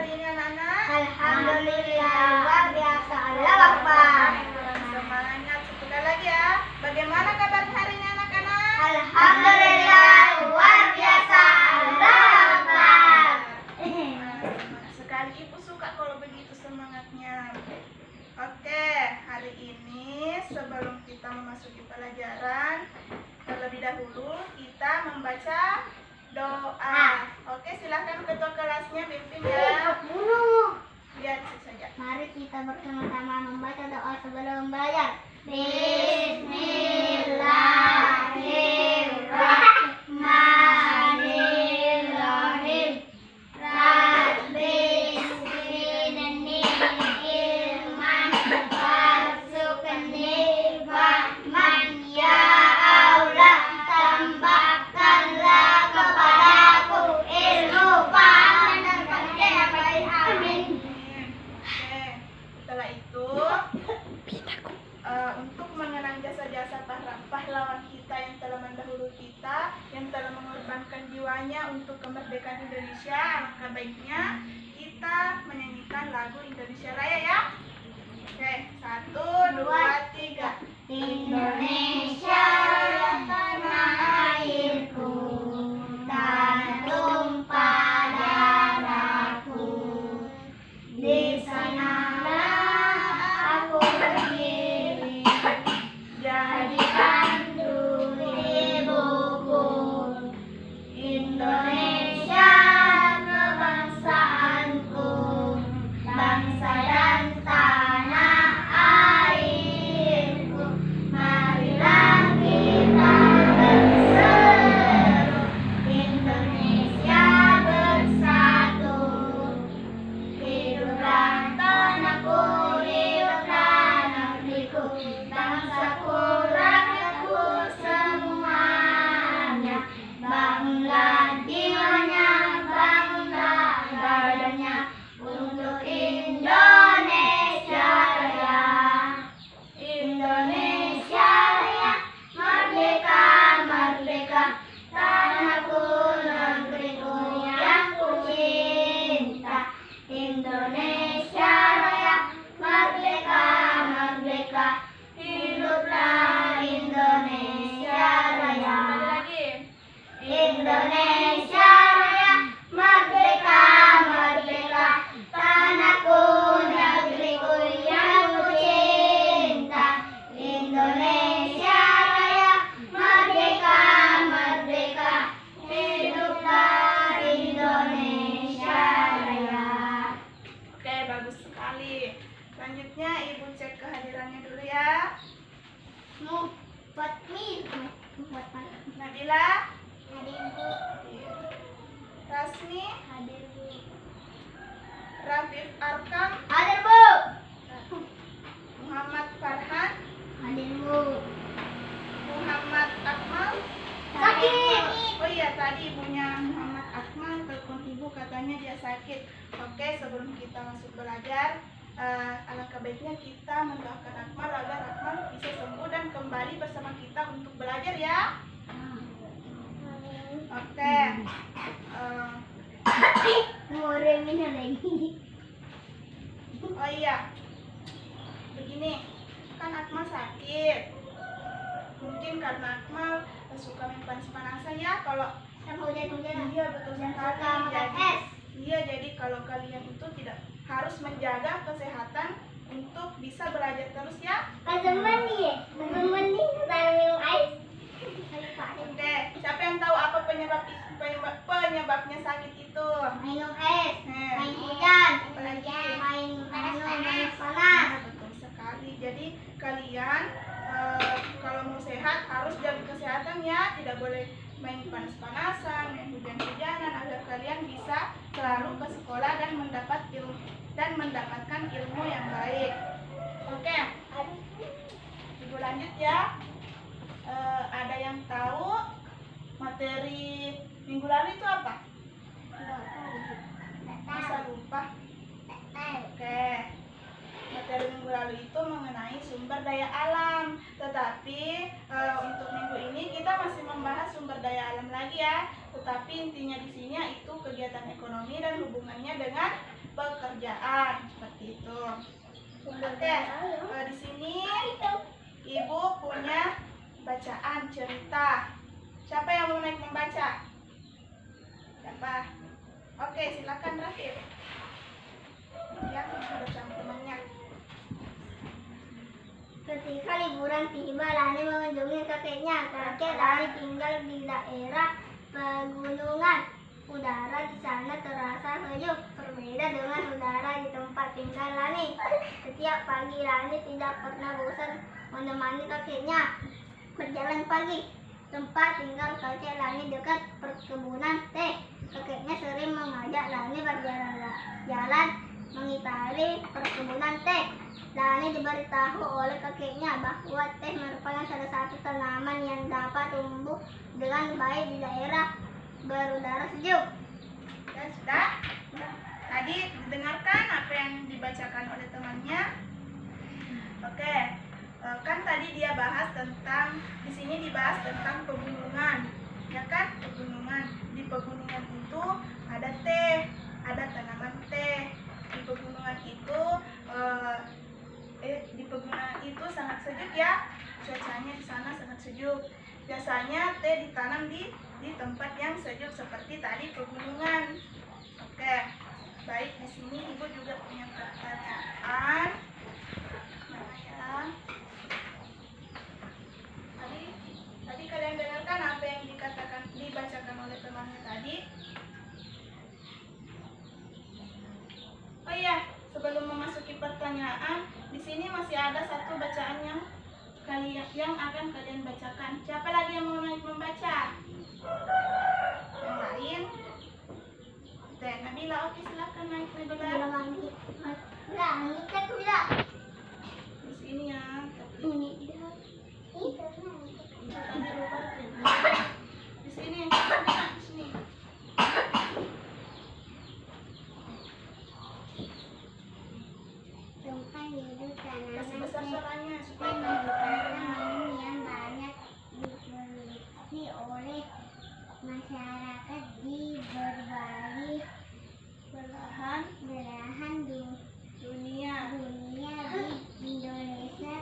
hari ini anak-anak? Alhamdulillah, luar biasa. Allahu Akbar. Semangat sekali lagi ya. Bagaimana kabar hari ini anak-anak? Alhamdulillah, luar biasa. Allahu Akbar. Semangat sekali, Ibu suka kalau begitu semangatnya. Oke, hari ini sebelum kita memasuki pelajaran, terlebih dahulu kita membaca doa. Oke, silakan ketua kelasnya pimpin ya. Lihat saja. Mari kita bersama-sama membaca doa sebelum belajar. Bismillahirrahmanirrahim. Rabbi zidni ilman warzuqni fahman ya Allah, tambahkanlah kepadaku ilmu paham dan pengertian yang baik. Amin. Oke, setelah itu untuk mengenang jasa-jasa pahlawan kita yang telah mendahului kita, yang telah mengorbankan jiwanya untuk kemerdekaan Indonesia, alangkah baiknya kita menyanyikan lagu Indonesia Raya ya. Oke, 1, 2, 3. Indonesia tanah airku, tanah tumpah darahku. Di sanalah aku berdiri, jadikan dulu ibuku. Indonesia kebangsaanku, bangsa dan tanah airku. Marilah kita berseru, Indonesia bersatu. Hiduplah tanahku, hiduplah negeriku, bangsaku, rakyatku semuanya. Bangunlah jiwanya, bangunlah badannya untuk Indonesia Raya. Indonesia Raya, merdeka, merdeka, tanahku, negeriku yang ku cinta. Indonesia Raya, merdeka, merdeka, hiduplah Indonesia Raya. Lagi. Indonesia Raya, merdeka, merdeka, tanahku, negeriku yang ku cinta. Indonesia Raya, merdeka, merdeka, hiduplah Indonesia Raya. Oke, bagus sekali. Selanjutnya Ibu cek kehadirannya dulu ya. Buat mie, buat mana? Nabila, Hadir Bu, Rasmi, hadir Bu, Rafif Arkam, hadir Bu, Muhammad Farhan, hadir Bu. Muhammad Akmal. Sakit. Oh iya, tadi ibunya Muhammad Akmal telepon ibu, katanya dia sakit. Oke, sebelum kita masuk belajar, alangkah baiknya kita mendoakan Akmal agar Akmal bisa sembuh dan kembali bersama kita untuk belajar ya. Oke. Nguremin lagi. Oh iya, begini, kan Akmal sakit. Mungkin karena Akmal suka main panas-panasan ya. Kalau Sama hujan-hujan. iya betul Dan sekali. suka makan Jadi, es. iya, jadi kalau kalian itu tidak harus menjaga kesehatan untuk bisa belajar terus ya. Kazeman nih, kazeman nih, kita minum ais. Oke, siapa yang tahu apa penyebabnya sakit itu? Minum es, Nah, main hujan, apalagi? main panas. Nah, betul sekali. Jadi kalian kalau mau sehat harus jaga kesehatan ya. Tidak boleh main panas-panasan, main hujan-hujanan, agar kalian bisa selalu ke sekolah dan mendapatkan ilmu yang baik. Oke, Ibu lanjut ya. Ada yang tahu materi minggu lalu itu apa? Masa lupa? Oke, materi minggu lalu itu mengenai sumber daya alam. Tetapi untuk minggu ini kita masih membahas sumber daya alam lagi ya. Tetapi intinya di sini itu kegiatan ekonomi dan hubungannya dengan pekerjaan seperti itu. Oke, di sini ibu punya bacaan cerita. Siapa yang mau naik membaca? Siapa? Oke, silakan Rafif. Ya, bersama temannya. Ketika liburan tiba, Lani mengunjungi kakeknya. Kakek Lani tinggal di daerah pegunungan. Udara di sana terasa sejuk, berbeda dengan udara di tempat tinggal Lani. Setiap pagi Lani tidak pernah bosan menemani kakeknya berjalan pagi. Tempat tinggal kakek Lani dekat perkebunan teh. Kakeknya sering mengajak Lani berjalan-jalan mengitari perkebunan teh. Lani diberitahu oleh kakeknya bahwa teh merupakan salah satu tanaman yang dapat tumbuh dengan baik di daerah berudara sejuk. Ya, sudah? Tadi didengarkan apa yang dibacakan oleh temannya? Oke, kan tadi dia bahas tentang, di sini dibahas tentang pegunungan, ya kan? Pegunungan. Di pegunungan itu ada teh, ada tanaman teh. Di pegunungan itu, di pegunungan itu sangat sejuk ya. Cuacanya di sana sangat sejuk. Biasanya teh ditanam di tempat yang sejuk seperti tadi pegunungan. Oke, baik, di sini ibu juga punya pertanyaan. Mana ya? Tadi kalian dengarkan apa yang dibacakan oleh temannya tadi? Oh iya, sebelum memasuki pertanyaan, di sini masih ada satu bacaan yang akan kalian bacakan. Siapa lagi yang mau naik membaca? Yang lain? Oke, Nabila, oke, silakan naik Nabila. Di sini ya. Di sini. Di sini. Kasih besar suaranya supaya tanaman yang banyak diproduksi oleh masyarakat di berbagai belahan dunia di Indonesia.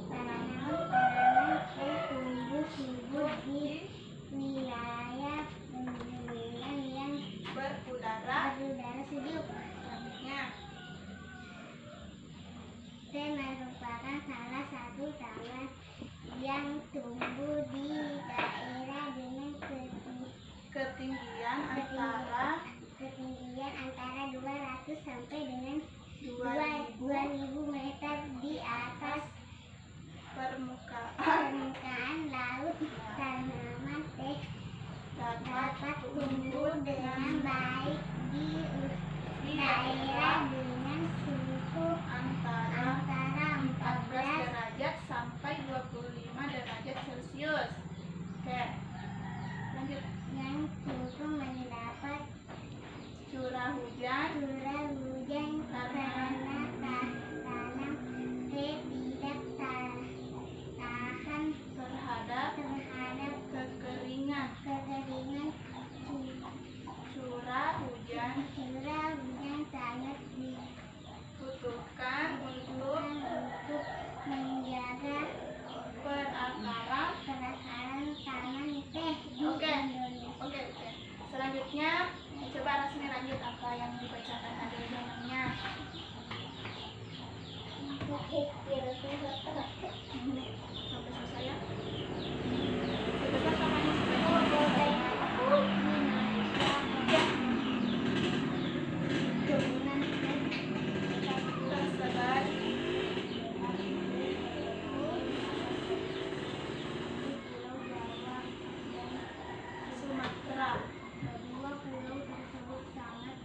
Tanaman teh tumbuh subur di wilayah pegunungan yang berudara sejuk. Selanjutnya, Teh merupakan salah satu tanaman yang tumbuh di daerah dengan ketinggian antara 200 sampai dengan 2000 2000 meter di atas permukaan laut. Tanaman teh dapat tumbuh dengan baik di daerah dengan suhu antara antara 14 14 derajat sampai 25 derajat Celcius. Oke, lanjut. yang cukup mendapat Curah hujan karena tanam teh tidak tahan terhadap kekeringan. Curah hujan sangat dibutuhkan untuk untuk menjaga perakaran. tanaman teh di Oke. Indonesia. Oke. Selanjutnya, coba Rasmi lanjut apa yang dibacakan ada namanya. Ini sampai selesai ya. Sebesar samanya supaya tersebar Sumatera. Kedua pulau tersebut sangat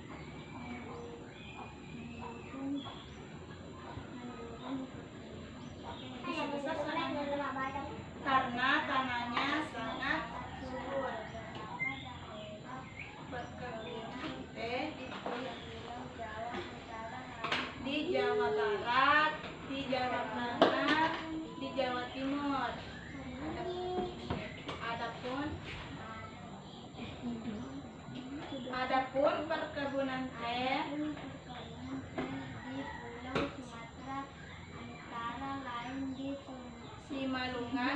Karena tanahnya sangat subur. Perkebunan teh di Jawa Barat, di Jawa Tengah, di Jawa Timur. Adapun perkebunan teh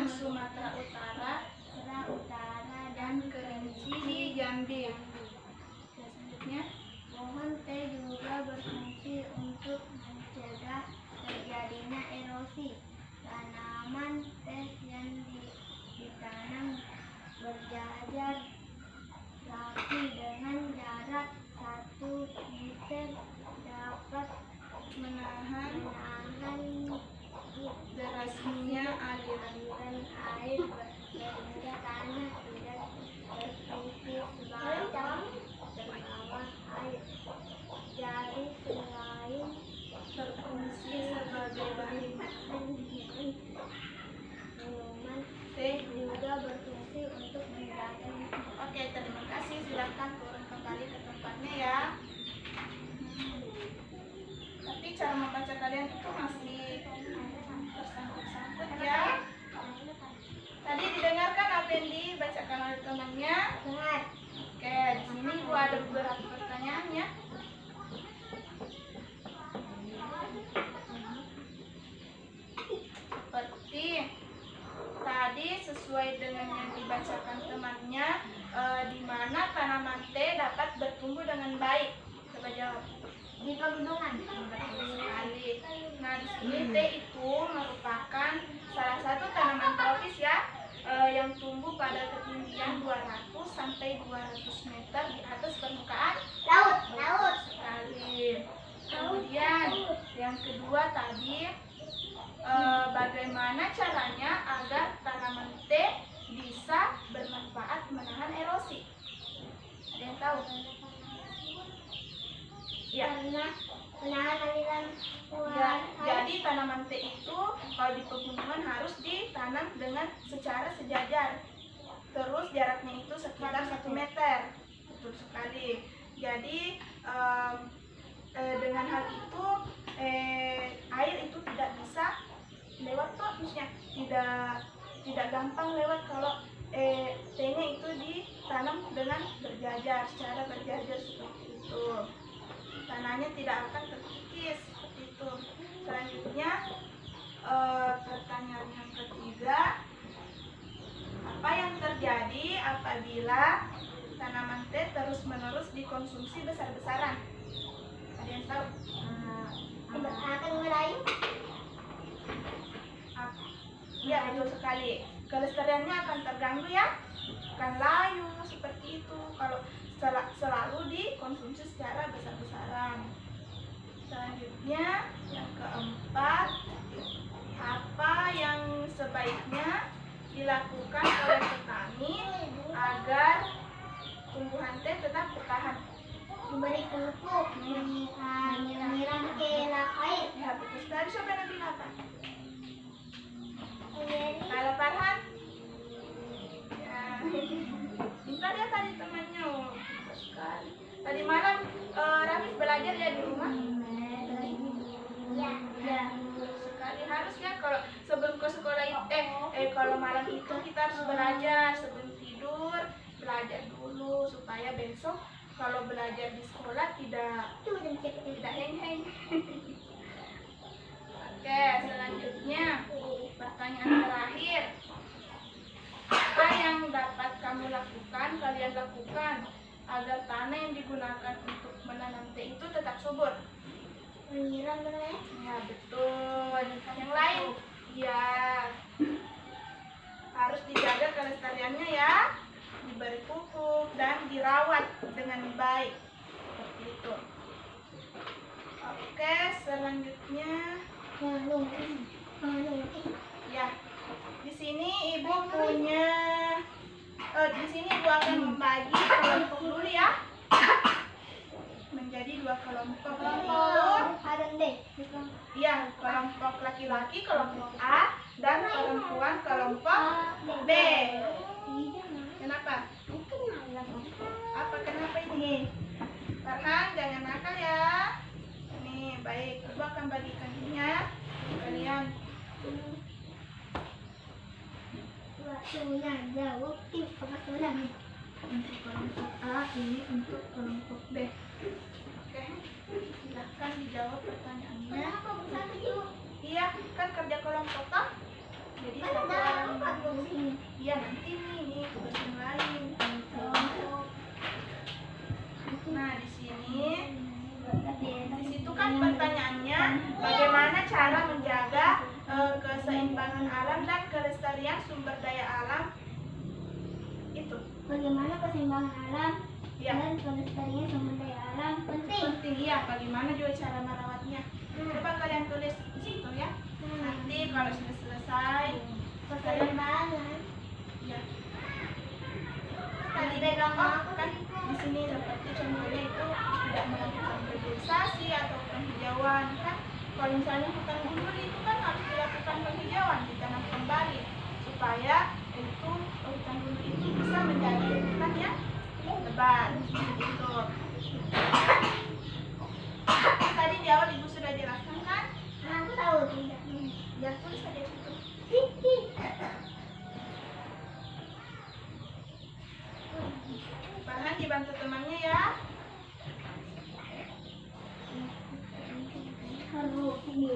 Sumatera Utara, dan Kerinci di Jambi. Oke, selanjutnya. Pohon teh juga berfungsi untuk mencegah terjadinya erosi. Tanaman teh yang ditanam berjajar rapi dengan jarak 1 meter dapat Menahan menahan derasnya aliran. aliran air sehingga tanah tidak terkikis terbawa air. Jadi selain Berfungsi sebagai bahan minuman teh. juga berfungsi untuk menjaga Oke, terima kasih. Silakan turun kembali ke tempatnya ya. Tapi cara membaca kalian itu masih tersangkut-sangkut ya. Tadi didengarkan apa yang dibacakan oleh temannya? dengar. Oke, di sini Ibu ada beberapa pertanyaan ya. Seperti tadi sesuai dengan yang dibacakan temannya, di mana tanaman teh dapat bertumbuh dengan baik. Coba jawab. Di pegunungan. Betul sekali. Nah, di sini teh itu merupakan salah satu tanaman tropis ya, yang tumbuh pada ketinggian 200 sampai 200 meter di atas permukaan Laut. sekali. Kemudian yang kedua tadi, bagaimana caranya agar tanaman teh bisa bermanfaat menahan erosi? Ada yang tahu? Ya. Karena menahan aliran Ya, air. jadi tanaman teh itu kalau di pegunungan harus ditanam dengan secara sejajar. Terus jaraknya itu sekitar 1 meter. Betul sekali. Jadi dengan hal itu air itu tidak bisa lewat kok, maksudnya tidak gampang lewat kalau tehnya itu ditanam dengan berjajar, secara berjajar seperti itu. Tanahnya tidak akan terkikis seperti itu. Selanjutnya pertanyaan yang ketiga, apa yang terjadi apabila tanaman teh terus-menerus dikonsumsi besar-besaran? Ada yang tahu? Akan merayu. Ya, betul sekali. Kelestariannya akan terganggu ya, akan layu seperti itu kalau selalu dikonsumsi secara besar-besaran. Selanjutnya yang keempat, apa yang sebaiknya dilakukan oleh petani agar tumbuhan teh tetap bertahan? Memberi pupuk, menyiram kelak air. Ya, betul sekali. Siapa yang bilang apa? Kalau Farhan? Ya. Pintar ya tadi temannya. Oh, pintar sekali. Tadi malam Rafif belajar ya di rumah? Ya. Ya, sekali harusnya kalau sebelum ke sekolah kalau malam itu kita harus belajar sebelum tidur, belajar dulu supaya besok kalau belajar di sekolah tidak heng-heng. Oke, selanjutnya pertanyaan terakhir. Apa yang dapat kalian lakukan agar tanah yang digunakan untuk menanam teh itu tetap subur? Menyiram benar. Ya, betul. Yang lain? Ya. Harus dijaga kelestariannya ya. Diberi pupuk dan dirawat dengan baik. Seperti itu. Oke, selanjutnya ya. Di sini Ibu punya di sini Ibu akan membagi kelompok dulu ya. Menjadi 2 kelompok. Ya, kelompok laki-laki kelompok A dan perempuan kelompok B. Kenapa? Apa kenapa ini? Farhan, jangan nakal ya. Nih, baik. Ibu akan bagikan ini ya. Kalian. Waktunya jawab tim pengaturan. Untuk kelompok A, ini untuk kelompok B. Oke, silahkan dijawab pertanyaannya. Kenapa bersatu? Iya, kan kerja kelompok toh? Jadi Kan satu udah alam. empat di sini. Iya nanti nih tugas yang lain. Nah di sini, di situ kan pertanyaannya bagaimana cara menjaga keseimbangan alam dan kelestarian sumber daya alam itu. Bagaimana keseimbangan alam Ya. dan kelestarian sumber daya alam penting. Penting ya, bagaimana juga cara merawatnya. Coba kalian tulis di situ ya. Nanti kalau sudah selesai, Keseimbangan. ya. Tadi pegang kan di sini seperti contohnya itu tidak melakukan reforestasi atau penghijauan kan. Kalau misalnya hutan gundul itu kan harus dilakukan penghijauan, ditanam kembali supaya itu hutan gundul itu bisa menjadi hutan yang lebat. Gitu. Tadi di awal ibu sudah jelaskan kan? Nah, aku tahu tidak. Ya tulis aja situ. Bahan dibantu temannya ya. Harus ini.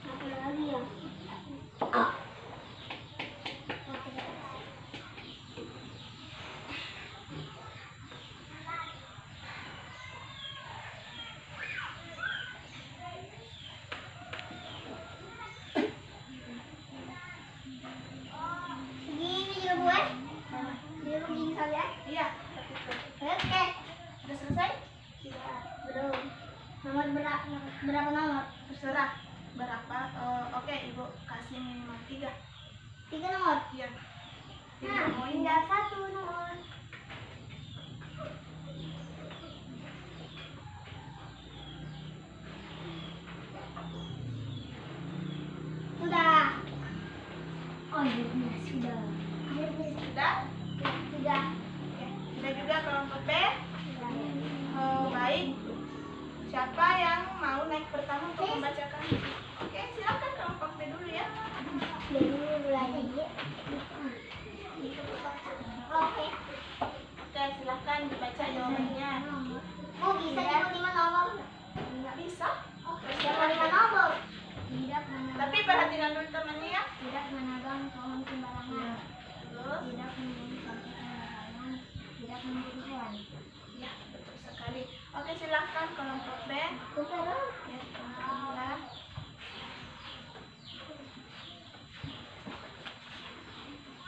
Apa lagi ya? Gini juga buat. Dia begini saja. Iya, seperti itu. Oke. Sudah selesai? Tidak, belum. Nomor berapa nomor? Terserah berapa. Oke, ibu kasih minimal 3. 3 nomor. Iya. Nah, Poin. tinggal 1 nomor. Sudah. Oh iya, sudah. Sudah? Sudah. Oke. Sudah juga kelompok B. Sudah. Baik. Siapa yang mau naik pertama untuk membacakan? Oke, silakan kelompok B dulu ya. Dulu lagi. Oke. Oke, silakan dibaca jawabannya. Oh, bisa cuma 5 nomor. Nggak bisa. Cuma 5 nomor. Tidak Tapi perhatikan dulu temannya ya. tidak menabang pohon sembarangan. Terus, Tidak membunuh sapi sembarangan. Tidak membunuh hewan. ya betul sekali. Oke, silakan kelompok B. Terus. Ya, kelompok A.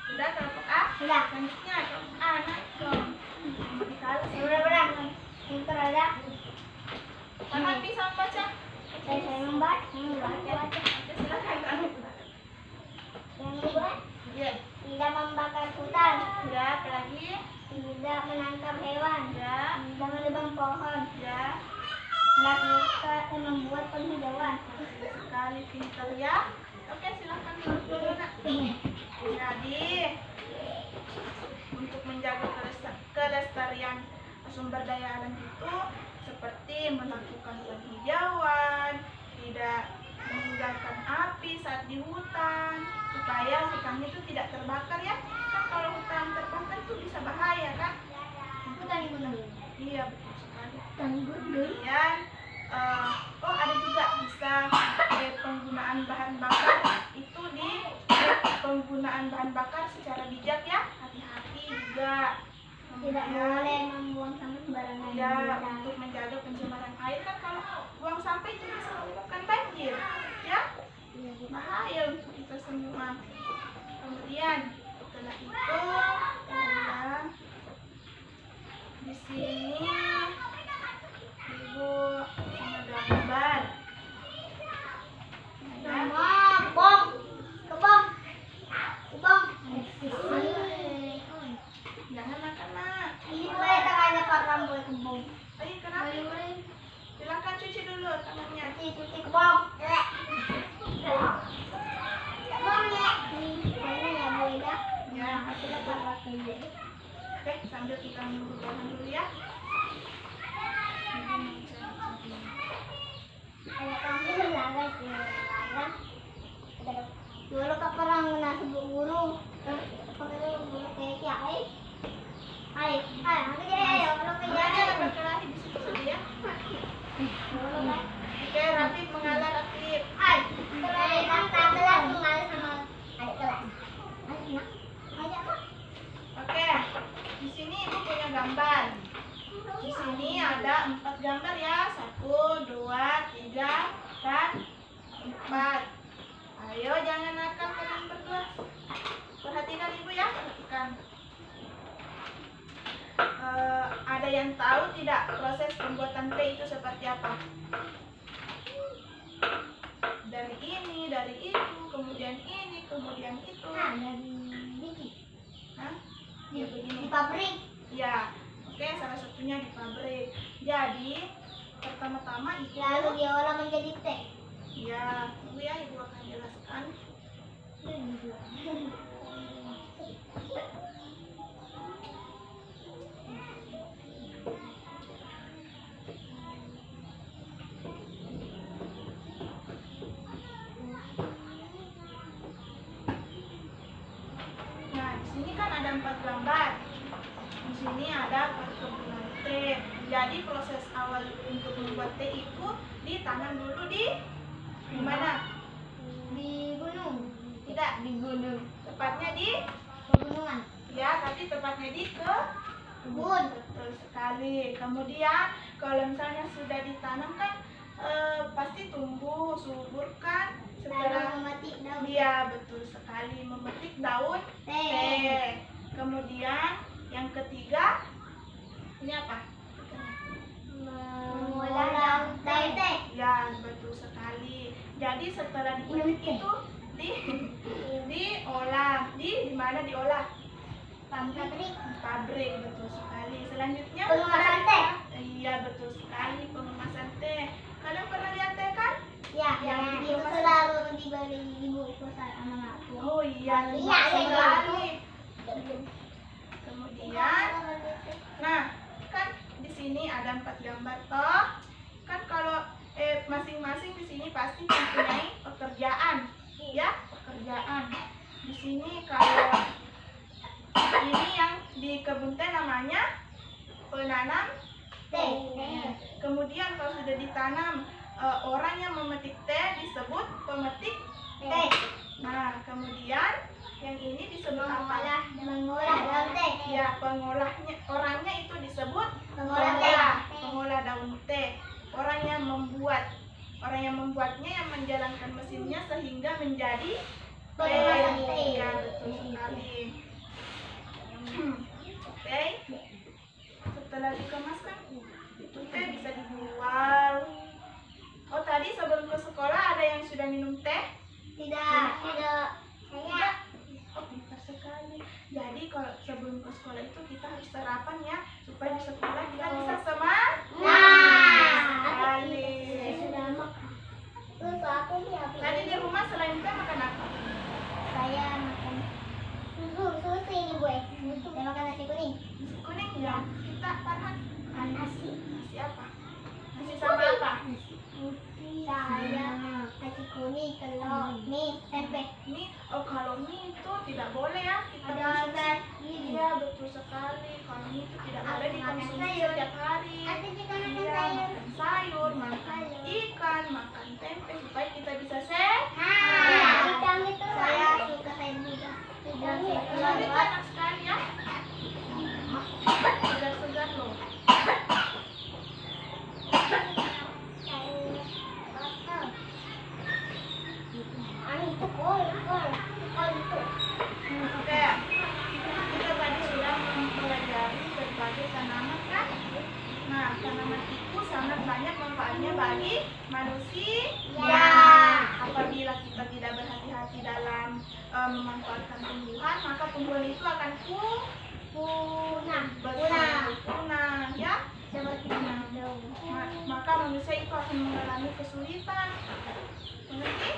Sudah kelompok A? Sudah. Selanjutnya kelompok A naik dong. Benar-benar. Pintar ada. Tahan bisa membaca? Saya membaca. Oke, silakan kamu. Yang kedua, Iya. tidak membakar hutan. Ya, apa lagi? Tidak menangkap hewan. Ya, Tidak menebang pohon. ya. Melakukan membuat penghijauan. Sekali pintar ya. Oke, silakan dulu nak. Jadi, untuk menjaga kelestarian sumber daya alam itu seperti melakukan penghijauan, tidak meninggalkan api saat di hutan, supaya hutannya itu tidak terbakar ya. Kan kalau hutan terbakar itu bisa bahaya kan? Hutan gunung. Iya betul sekali. Hutan gunung. Kemudian, ada juga bisa penggunaan bahan bakar itu penggunaan bahan bakar secara bijak ya, hati-hati juga. Tidak Kemudian, boleh membuang sampah sembarangan. ya untuk menjaga pencemaran air kan kalau buang sampah itu bisa menyebabkan banjir ya, bahaya untuk kita semua. Kemudian setelah itu ada di sini ibu ada gambar ya. Bong. Kebong. Kebong. Jangan makan nak. Ini boleh tangannya Pak Rambut kebong. Ayo kenapa? Silakan cuci dulu tangannya. Cuci kebong. Kebong ya. Ini ya Bu Ida. Ya. Kita pakai ini. Oke, sambil kita menunggu bahan dulu ya. Kalau kamu menjaga sih, dulu ke perang nasi guru, kalau guru kayak ay, aku jadi ayo, kalau Makanya kerja berkelahi di gambar ya. 1, 2, 3, 4, 4. Ayo jangan nakal kalian berdua. Perhatikan ibu ya, perhatikan. Ada yang tahu tidak proses pembuatan teh itu seperti apa? Dari ini, dari itu, kemudian ini, kemudian itu. Nah, dari biji. Hah? Di, Ya begini. di pabrik. Ya, oke, salah satunya di pabrik. Jadi pertama-tama ibu, Lalu diolah menjadi teh. ya, ibu akan jelaskan. Nah, di sini kan ada 4 gambar. Di sini ada perkebunan teh. Jadi proses awal untuk membuat teh itu ditanam dulu di mana? Di gunung. Tidak, Di gunung. tepatnya di, Pegunungan. ya, tapi tepatnya di Kebun. betul sekali. Kemudian kalau misalnya sudah ditanam kan pasti tumbuh subur kan. Lalu Setelah memetik daun dia betul sekali memetik daun teh. teh. Kemudian yang ketiga ini apa? Mengolah daun teh. Ya, betul sekali. Jadi setelah dipetik itu diolah. Di mana diolah? Pabrik. Pabrik, betul sekali. Selanjutnya Pengemasan teh. Iya, betul sekali, pengemasan teh. Kalian pernah lihat teh kan? Ya, yang itu selalu diberi ibu sama aku. Oh iya, Iya, betul iya, sekali. Kemudian, nah, kan di sini ada 4 gambar toh. Kan kalau masing-masing di sini pasti mempunyai pekerjaan, ya, pekerjaan. Di sini kalau ini yang di kebun teh namanya penanam Teh. Kemudian kalau sudah ditanam, orang yang memetik teh disebut pemetik Teh. Nah, kemudian yang ini disebut apa? Mengolah daun teh. Ya, pengolahnya, orangnya itu disebut Pengolah teh. pengolah daun teh. Orang yang membuatnya yang menjalankan mesinnya sehingga menjadi Pengemasan teh. Ya, betul sekali. Oke. Setelah dikemaskan, itu teh bisa dijual. Oh, tadi sebelum ke sekolah ada yang sudah minum teh? Tidak. Tidak. Tidak. Oh, pintar sekali. Jadi kalau sebelum ke sekolah itu kita harus sarapan ya, supaya di sekolah kita bisa semangat. Sekali. Sudah makan. Terus aku Tadi di rumah selain teh makan apa? saya makan susu ini gue. Saya makan nasi kuning. Nasi kuning ya. Kita Farhan Nasi. nasi apa? Nasi sama apa? Saya nasi kuning, telur, mie, tempe. Mie. Oh, kalau mie itu tidak boleh ya kita Ada konsumsi. zat gizi. Iya, betul sekali. Kalau mie itu tidak boleh Makan dikonsumsi sayur. setiap hari. Ada juga makan Iya, sayur. makan sayur, makan ikan, makan tempe supaya kita bisa sehat. Udang itu saya suka sayur juga. Udang Udang itu enak sekali ya. Segar-segar loh. Oke, kita tadi sudah mempelajari berbagai tanaman kan? Nah, tanaman itu sangat banyak manfaatnya bagi manusia. Apabila kita tidak berhati-hati dalam memanfaatkan tumbuhan, maka tumbuhan itu akan punah, ya. Maka manusia itu akan mengalami kesulitan. Mengerti?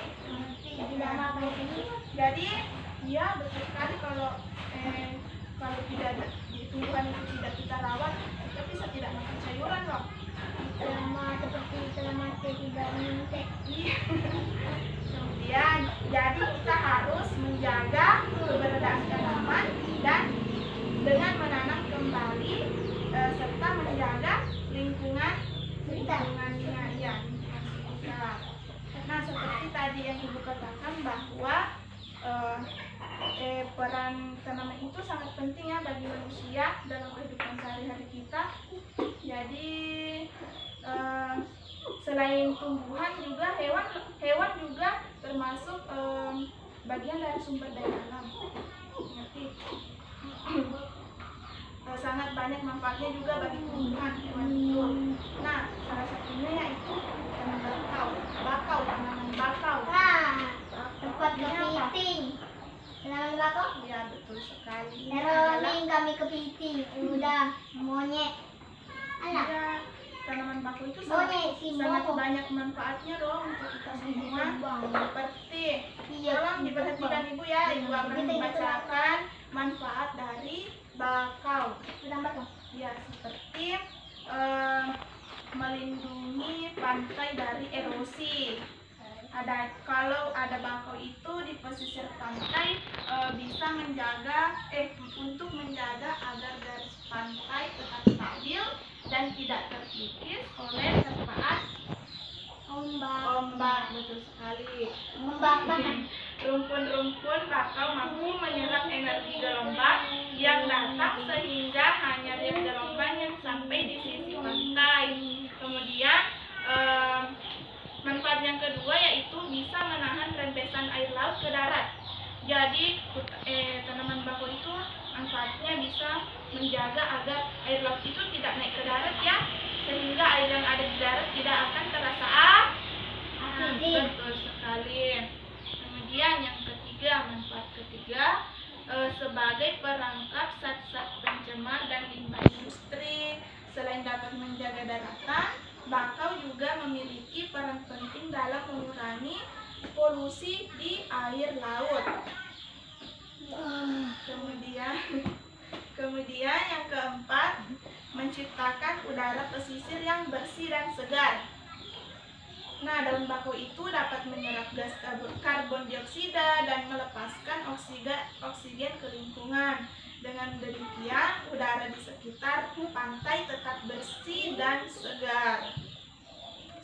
Jadi, ya betul sekali kalau tidak ada tumbuhan itu tidak kita rawat, kita bisa tidak makan sayuran loh. Tidak minum teh. Iya. Kemudian, jadi kita harus menjaga keberadaan tanaman dan dengan menanam kembali serta menjaga lingkungan lingkungannya, ya, lingkungan sekitar. Nah, seperti tadi yang ibu katakan bahwa peran dan tanaman itu sangat penting ya bagi manusia dalam kehidupan sehari-hari kita. Jadi selain tumbuhan juga hewan juga termasuk bagian dari sumber daya alam. Ngerti? Sangat banyak manfaatnya juga bagi tumbuhan hewan itu. Nah, salah satunya yaitu tanaman tanaman bakau. Nah, tempat kepiting. Tanaman bakau? Ya, betul sekali. Teroling kami kepiting. Udah, monyet. Anak. Ya, tanaman bakau itu Monyet, sangat banyak manfaatnya dong untuk kita semua. Seperti, tolong diperhatikan Ibu ya, Ibu akan membacakan manfaat dari bakau. Ya, seperti melindungi pantai dari erosi. Kalau ada bakau itu di pesisir pantai bisa untuk menjaga agar garis pantai tetap stabil dan tidak terkikis oleh terpaat ombak. Betul sekali. Rumpun-rumpun bakau mampu menyerap energi gelombang yang datang sehingga hanya gelombang yang sampai di sisi pantai. Kemudian manfaat yang kedua yaitu bisa menahan rembesan air laut ke darat. Jadi tanaman bakau itu manfaatnya bisa menjaga agar air laut itu tidak naik ke darat ya, sehingga air yang ada di darat tidak akan terasa asin. Betul sekali. Kemudian yang ketiga, manfaat ketiga sebagai perangkap zat-zat pencemar dan limbah industri. Selain dapat menjaga daratan, bakau juga memiliki peran penting dalam mengurangi polusi di air laut. Kemudian yang keempat, menciptakan udara pesisir yang bersih dan segar. Nah, daun bakau itu dapat menyerap gas karbon dioksida dan melepaskan oksigen ke lingkungan. Dengan demikian, udara di sekitar pantai tetap bersih dan segar.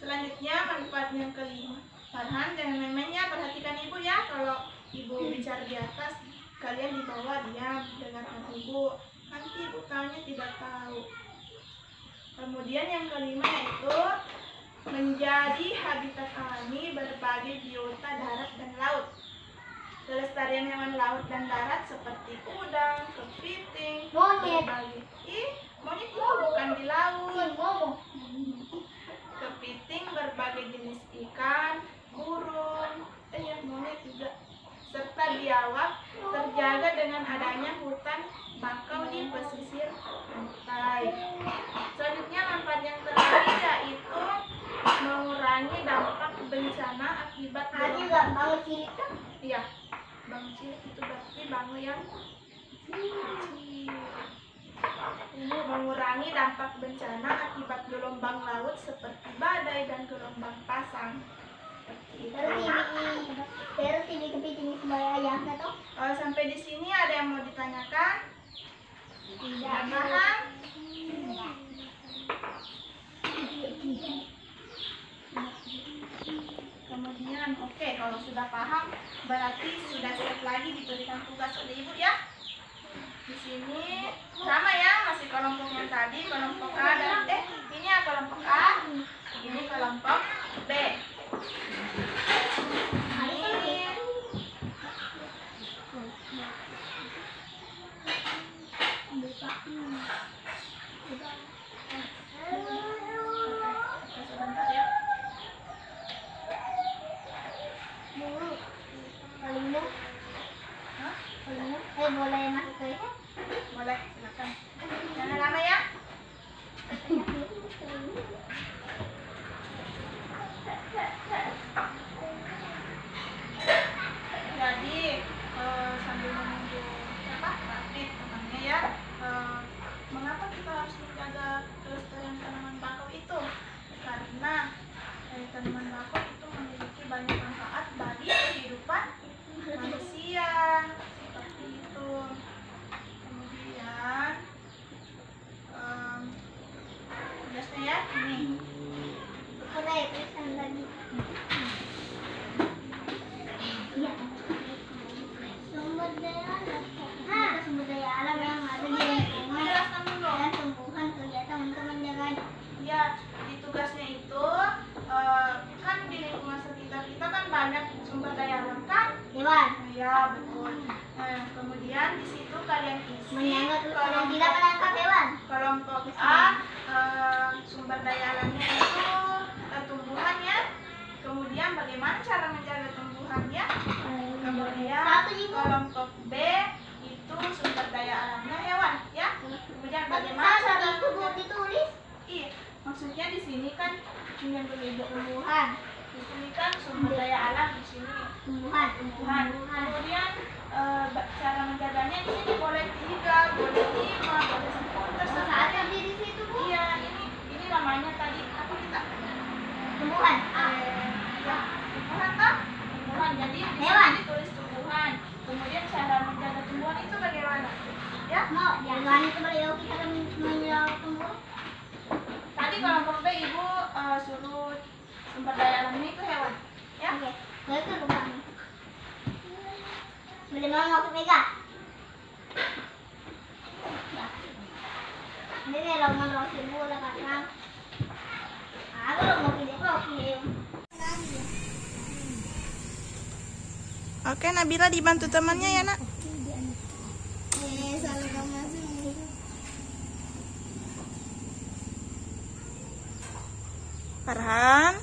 Selanjutnya, manfaat yang kelima. Farhan, jangan main-mainnya, perhatikan Ibu ya. Kalau Ibu bicara di atas, kalian di bawah diam, dengarkan Ibu. Nanti Ibu tanya tidak tahu. Kemudian yang kelima yaitu menjadi habitat alami berbagai biota darat dan laut. Kelestarian hewan laut dan darat seperti udang, kepiting, Monyet. Monyet itu bukan di laut. Kepiting, berbagai jenis ikan, burung, monyet juga, serta biawak terjaga dengan adanya hutan bakau di pesisir pantai. Selanjutnya manfaat yang terakhir yaitu mengurangi dampak bencana akibat bangun cerita. Iya, bangun cilik itu berarti bangun yang kecil. Ini mengurangi dampak bencana akibat gelombang laut seperti badai dan gelombang pasang. Terus ini kepiting sembahyang atau? Sampai di sini ada yang mau ditanyakan? Tidak paham? Kemudian, oke, kalau sudah paham, berarti sudah siap lagi diberikan tugas oleh Ibu ya. Di sini sama ya, masih kelompok yang tadi, kelompok A dan ini ya kelompok A, ini kelompok B. Sebentar ya. Boleh masuk ke ini? Boleh, silakan. Jangan lama ya. Jadi sambil menunggu Rafid temannya ya, mengapa kita harus menjaga kelestarian tanaman bakau itu? Karena tanaman bakau itu memiliki banyak manfaat bagi kehidupan manusia. Seperti itu. Kemudian tugasnya ya ini. Boleh tulisan lagi. isi. Menyangat tidak menangkap hewan. Kelompok A, sumber daya alamnya itu tumbuhan ya. Kemudian bagaimana cara menjaga tumbuhannya? Kemudian kelompok B itu sumber daya alamnya hewan ya. Kemudian bagaimana cara itu belum ditulis? Iya, maksudnya di sini kan dengan berbeda Tumbuhan. di sini kan sumber daya alam di sini Tumbuhan. kemudian cara menjaganya di sini boleh 3, boleh 5, boleh 10 terserah Ada di situ Bu. iya ini namanya tadi apa kita Tumbuhan. ya tumbuhan kan tumbuhan jadi di sini Hewan. ditulis tumbuhan kemudian cara menjaga tumbuhan itu bagaimana ya Mau jangan itu beliau kita akan menjaga tumbuhan. tadi kelompok B ibu suruh sumber daya alamnya itu hewan ya Oke. Gue ke rumah. Boleh mau aku pegang? Ini nih lawan roti Bu lah Kang. Aku mau pilih roti. Oke, Nabila dibantu temannya ya, Nak. Salah kamu masuk. Farhan,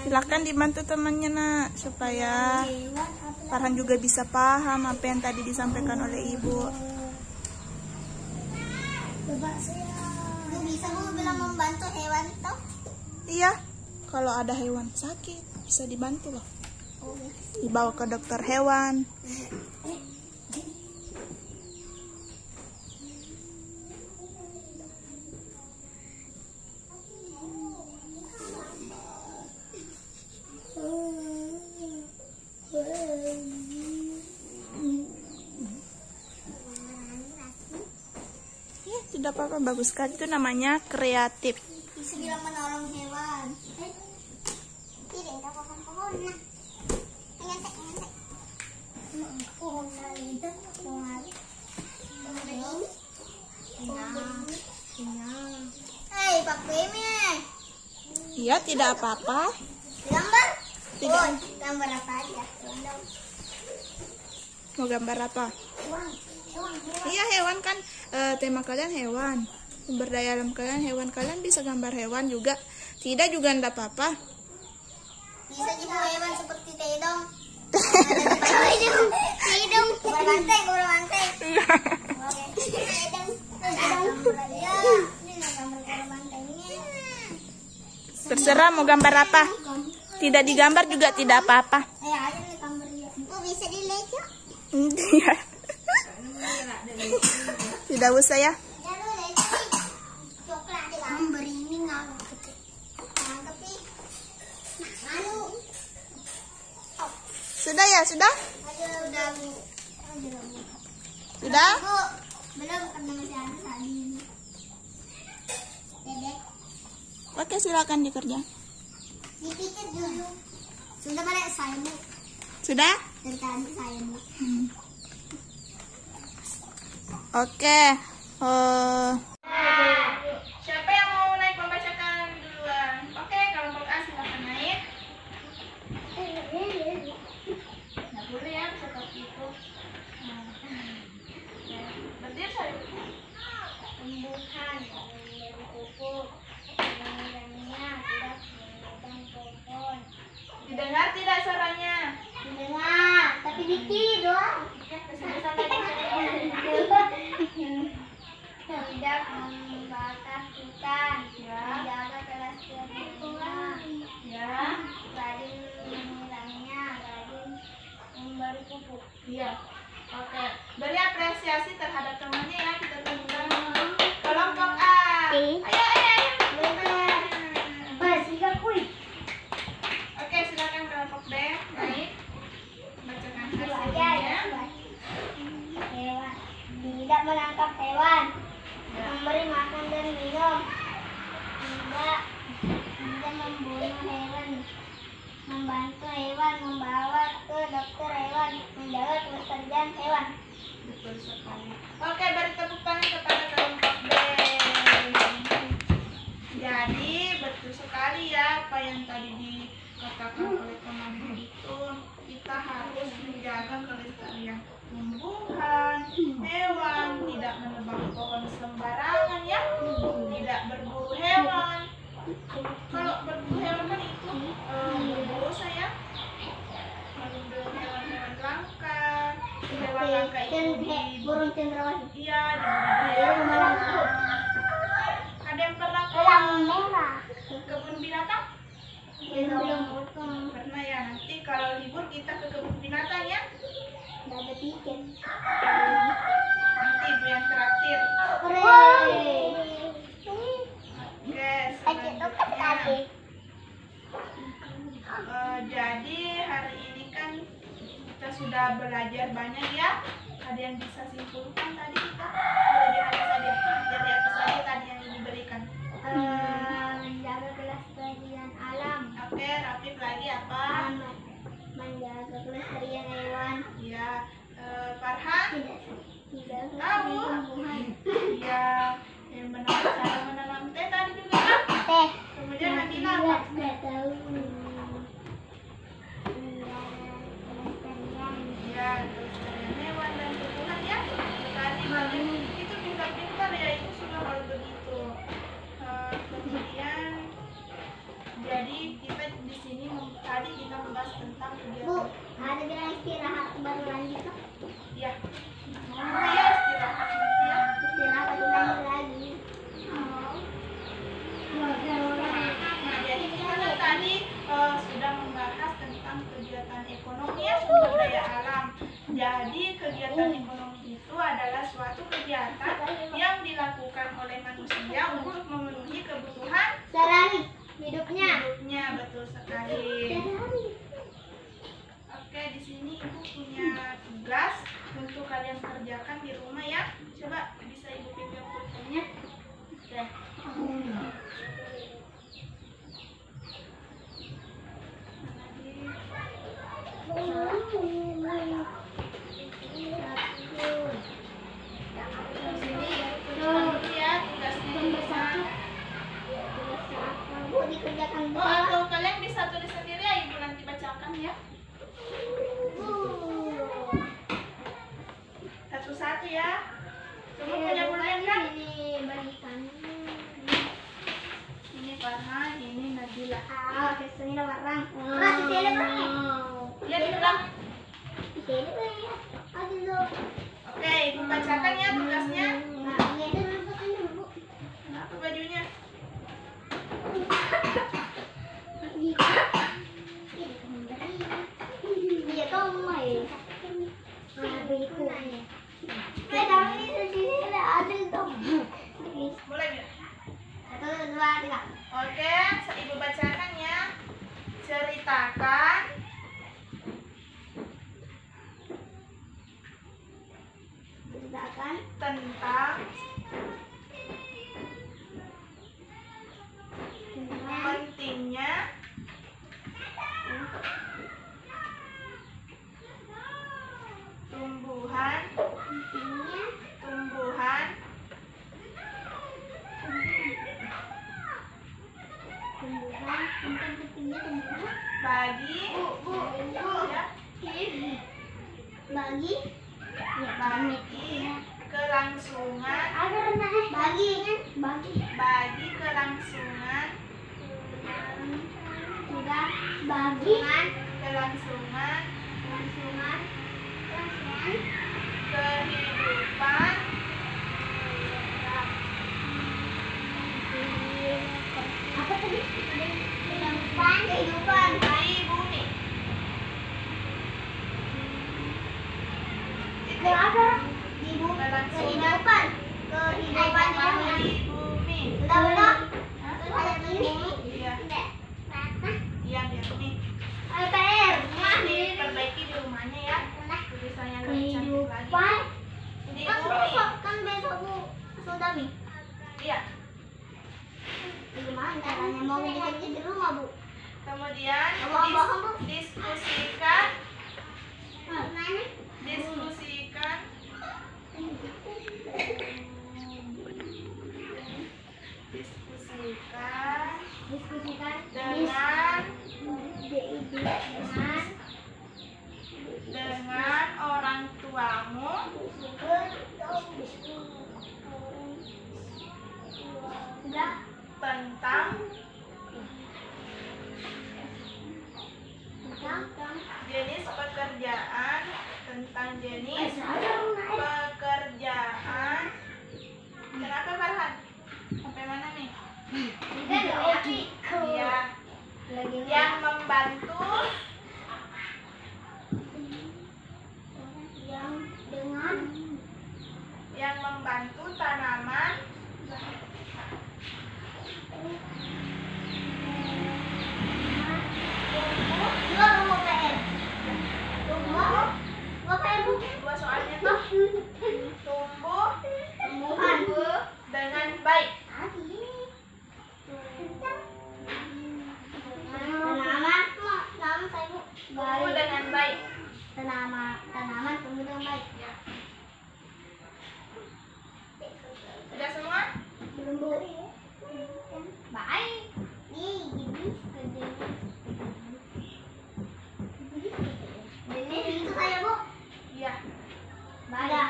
silakan dibantu temannya, Nak, supaya Farhan juga bisa paham apa yang tadi disampaikan oleh Ibu. Lu bisa mau bilang membantu hewan toh? Iya, kalau ada hewan sakit bisa dibantu loh. Dibawa ke dokter hewan. Ya, tidak apa-apa, bagus sekali, itu namanya kreatif. Bisa bilang menolong hewan. Tidak ada pohon-pohon. Ngantek. Pohon itu pohon. Hei, Pak Bimi. Iya, tidak apa-apa. Gambar? Tidak. Oh, gambar apa aja? Mau gambar apa? Hewan. Iya, hewan kan tema kalian hewan. Sumber daya alam kalian hewan, kalian bisa gambar hewan juga. Tidak juga enggak apa-apa. Bisa juga hewan seperti tedong. Tedong. Berbanteng. Oke. Tedong. Ya, ini gambar berbantengnya. Terserah mau gambar apa. Tidak digambar juga tidak apa-apa. Ada nih gambarnya. Oh, bisa dilihat yuk. Iya. Tidak usah ya. Coklat ada gambar ini nangkep. Sudah ya, sudah? Sudah Bu. Sudah? Bu, belum karena masih ada tadi ini. Dedek, Oke, silakan dikerja. dipikir dulu. Sudah balik saya Bu. Sudah? Dari tadi saya Bu. Oke. Siapa yang mau naik membacakan duluan? Oke, kelompok A silakan naik. Nggak boleh ya seperti itu. Berdiri saya. Tumbuhan dari pupuk, menguranginya tidak menggunakan pohon. Didengar tidak suaranya? Dengar, tapi dikit doang. Tidak membakar hutan, menjaga kelestarian lingkungan, Ya. rajin menguranginya, rajin memberi pupuk. Iya. Oke. Beri apresiasi terhadap temannya ya. Kita tunggu kelompok A. Ayo. Oke, silakan kelompok B naik. Bacakan hasilnya. Hewan tidak menangkap hewan, memberi makan dan minum, tidak membunuh hewan, membantu hewan, membawa ke dokter hewan, menjaga kelestarian hewan. Betul sekali. Oke, beri tepuk tangan kepada kelompok B. Jadi betul sekali ya apa yang tadi dikatakan oleh temanku itu, kita harus menjaga kelestarian tumbuhan, hewan, lagi. Iya, di Ayo budidaya. kemana lagi? Ada yang pernah ke merah. kebun binatang? Belum. Pernah ya. Nanti kalau libur kita ke kebun binatang ya. Nggak ada tiket. Nanti ibu yang traktir. Oke, selanjutnya. Jadi hari ini kan kita sudah belajar banyak ya. Ada yang bisa simpulkan tadi kita belajar apa saja? Jadi apa saja tadi yang diberikan? Menjaga kelestarian alam. Oke, Rafif lagi apa? Menjaga kelestarian hewan. Ya, Farhan? Tidak Tahu? tumbuhan. Iya, yang cara menanam teh tadi juga kan? Teh. Kemudian lagi apa? Nggak tahu. Ya, kelestarian hewan dan tumbuhan ya. Tadi banyak itu pintar-pintar ya, itu sudah kalau begitu. Kemudian jadi kita di sini tadi kita membahas tentang Bu, kegiatan. ada bilang istirahat baru lanjut. Ya, mau ya istirahat nanti ya. Istirahat baru lanjut lagi. Nah, jadi kita kan tadi sudah membahas tentang kegiatan ekonomi ya, sumber daya alam. Jadi kegiatan ekonomi itu adalah suatu kegiatan yang dilakukan oleh manusia untuk memenuhi kebutuhan Sehari hidupnya. hidupnya, betul sekali. Oke, di sini ibu punya tugas untuk kalian kerjakan di rumah ya. Coba bisa ibu pegang pulpennya. Oke. Ya, tugasnya di rumah. Bu, dikerjakan Oh, atau kalian bisa tulis sendiri ya, ibu nanti bacakan ya. Satu-satu ya. Semua punya pulpen kan? Ini berikan. Ini Farhan, ini Nabila. Ini orang. Kasih tele berapa? Lihat di belakang. Tele berapa? Aduh lo. Oke, ibu bacakan ya tugasnya. Iya, itu masukkan dulu, Bu. Kenapa bajunya? Iya, kamu mah ya. Tahu ini sendiri ada dong. Mulai ya. 1, 2, 3. Oke, ibu bacakan ya. Ceritakan Ceritakan tentang pentingnya tumbuhan pentingnya tumbuhan bagi ya, bagi kelangsungan bagi kelangsungan sudah bagi kelangsungan kelangsungan kehidupan apa tadi kehidupan di bumi. ke apa di bumi Kelangsungan kehidupan di bumi. udah Hah? terus ada ini Iya, iya biar nih. PR Diperbaiki di rumahnya ya. Tulisannya lebih cantik lagi. kehidupan Di kan bumi. besok Bu sudah nih Iya. gimana caranya mau bikin di rumah Bu Kemudian Bohong, Bu. diskusikan gimana diskusikan diskusikan dengan orang tuamu tentang jenis pekerjaan membantu tanaman tumbuh. Tumbuh. Dua soalnya tuh. Tumbuh dengan baik. Tumbuh dengan baik. Tanaman tumbuh dengan baik. Ya. Sudah semua? Belum, Bu. Baik. Nih, ini itu saya, Bu. Iya. Baik.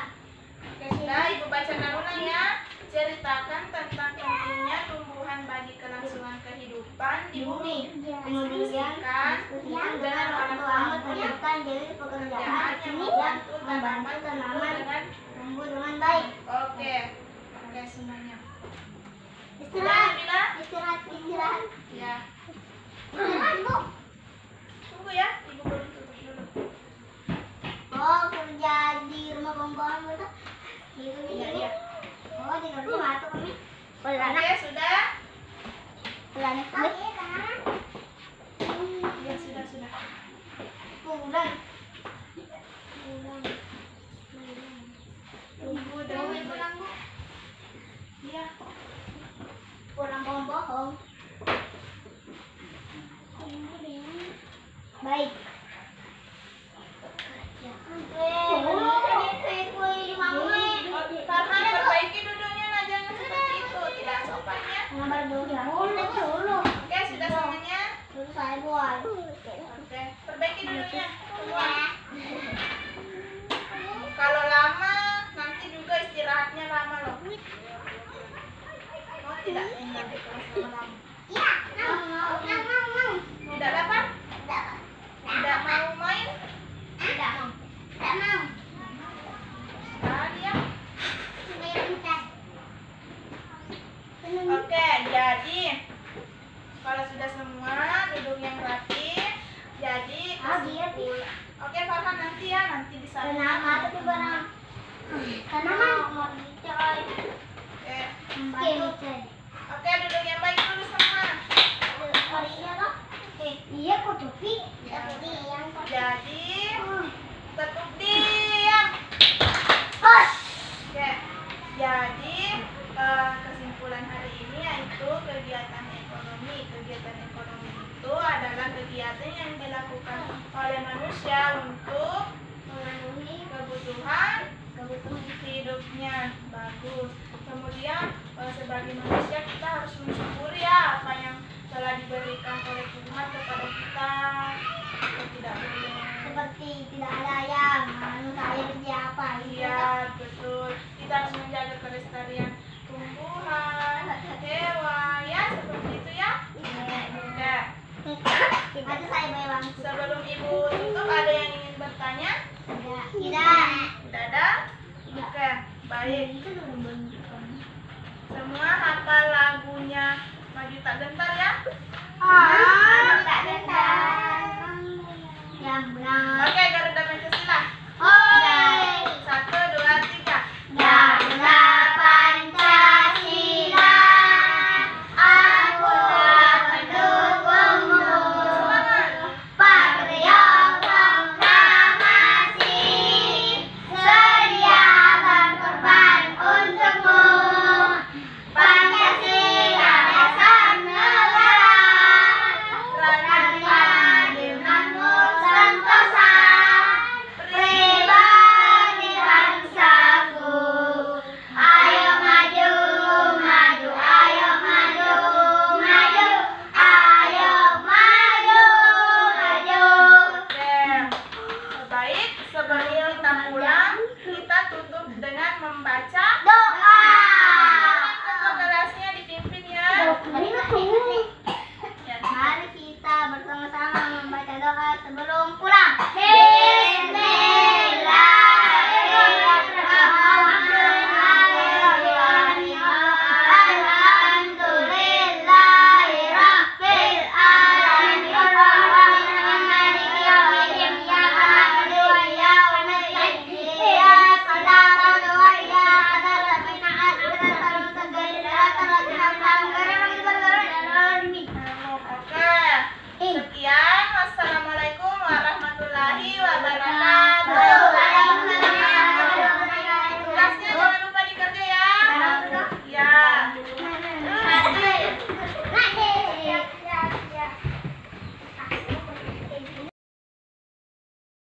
Oke, sudah Ibu bacakan ulang ya. Ceritakan tentang pentingnya tumbuhan bagi kelangsungan kehidupan di bumi. Kemudian Diskusikan dengan orang tua menunjukkan jadi pekerjaan yang ini membantu membantu tanaman dengan tumbuh dengan baik. Oke. Oke semuanya. Istirahat, Bila? istirahat. Ya. Istirahat, Bu. Tunggu ya, Ibu belum tutup dulu. Oh, kerja di rumah pembuangan betul. Gitu nih. Iya, iya. Oh, di rumah tuh kami. Oke, sudah? Pelan kami. Ya, sudah. Pulang. Tunggu dengan Pulang, Bu. Iya. Pulang bohong. Baik. Karena perbaiki duduknya, nah jangan seperti itu, tidak sopan ya. Oke, sudah semuanya? Terus saya buat. Oke, perbaiki duduknya semua. Kalau lama, nanti juga istirahatnya lama loh. Mau tidak tinggal di kelas lama-lama? Iya, mau. Tidak dapat? Tidak mau main? Tidak mau. Sekali ya. Oke, jadi kalau sudah semua duduk yang rapi, jadi kesimpulan. Oke, Farhan nanti ya, nanti bisa. Tanaman. Oke, oke duduk yang baik dulu semua. Iya, kok topi? Ya. Yang Jadi tetap diam. Bos. Oke, jadi kesimpulan hari ini yaitu kegiatan ekonomi. Kegiatan ekonomi itu adalah kegiatan yang dilakukan oleh manusia untuk Memenuhi kebutuhan kebutuhan hidupnya. Bagus. Kemudian sebagai manusia kita harus mensyukuri ya apa yang telah diberikan oleh Tuhan kepada kita. Tidak boleh. seperti tidak ada yang saya kerja apa gitu. Iya, betul. Kita harus menjaga kelestarian tumbuhan, hewan, ya seperti itu ya. Oke. Nanti saya bayar uang. Sebelum Ibu tutup, ada yang ingin bertanya? Tidak. Tidak ada? Oke, baik. Semua hafal lagunya Maju Tak Gentar ya? Tak gentar. Yang benar. Oke,